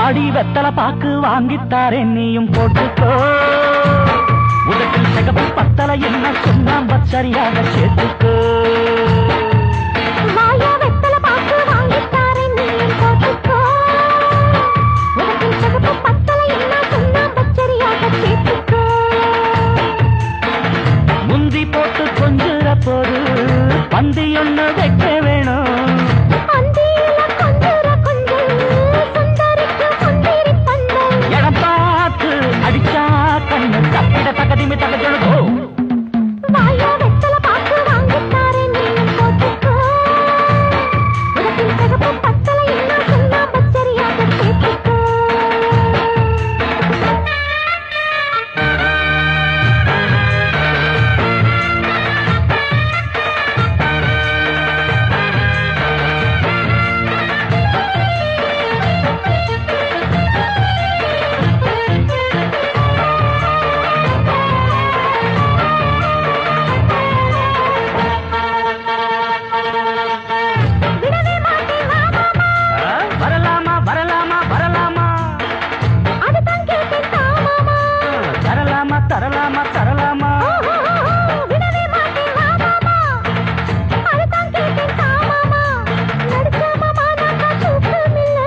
வாடி வெத்தலை பாக்கு வாங்கித்தாரே நீயும் போட்டுக்கோ உதட்டில் சிகப்பு பத்தலை என்ன சொன்னாம் சரியாக சேர்த்துக்கோ வாயா வெத்தலை பாக்கு வாங்கித்தாரே நீயும் போட்டுக்கோ உதட்டில் சிகப்பு பத்தலை என்ன சொன்னாம் சரியாக சேர்த்துக்கோ முந்தி போட்டு கொஞ்சுற போது பந்தி ஒண்ணு வைக்க வேணும் இடம் பார்த்து அடிச்சா கண்ணு தப்பிட தகதிமி தகஜொழுதோ வாயா வெத்தலை பாக்கு வாங்கித்தாரே நீயும் போட்டுக்கோ உதட்டில் சிகப்பு பத்தலை என்ன சொன்னாம் சரியாக சேர்த்துக்கோ தரலாமா தரலாமா விடவே மாட்டேன் மாமா அதுதான் கேட்டேன் மாமா நடிச்சாமா நாக்கா தூக்கமில்ல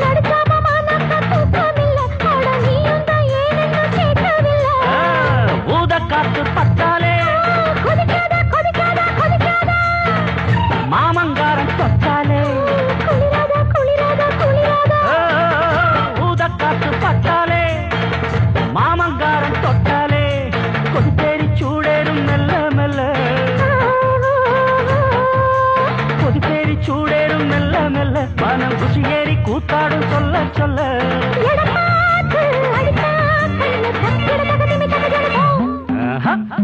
நடிச்சாமா நாக்கா தூக்கமில்ல அட நீயும் தான் ஏனென்னு கேட்கவில்லை ஊத காத்து பட்டாலே கொதிக்காத கொதிக்காத கொதிக்காத மாமங்காரன் தொட்டாலே குளிராத குளிராத குளிராத ஊத காத்து பட்டாலே மாமங்காரன் தொட்டாலே கொதிப்பேரி சூடேறும் மெல்ல மெல்ல கொதிப்பேரி சூடேறும் மெல்ல மெல்ல மனம் குசியேறி கூத்தாடும் சொல்ல சொல்ல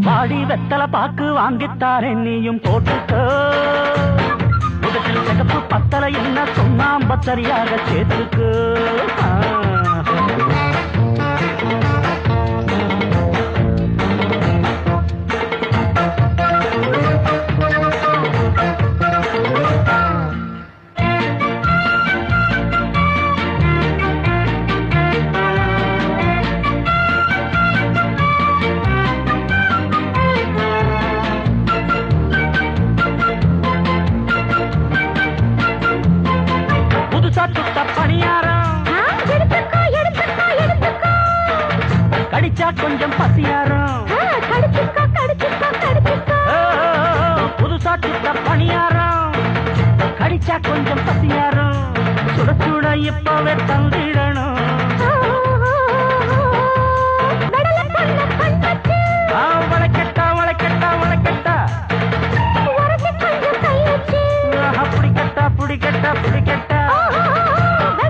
வாடி வெத்தலை பாக்கு வாங்கித்தாரே நீயும் போட்டுக்கோ உதட்டில் சிகப்பு பத்தலை என்ன சொன்னாம் சரியாக சேர்த்துக்கு புதுசா சுட்ட பணியாரம் எடுத்துக்கோ எடுத்துக்கோ எடுத்துக்கோ கடிச்சா கொஞ்சம் பசியாரம் கடிச்சுக்கோ கடிச்சுக்கோ கடிச்சுக்கோ புதுசா சுட்ட பணியாரம் கடிச்சா கொஞ்சம் பசியாரம் சுட சுட இப்பவே தந்திடணும்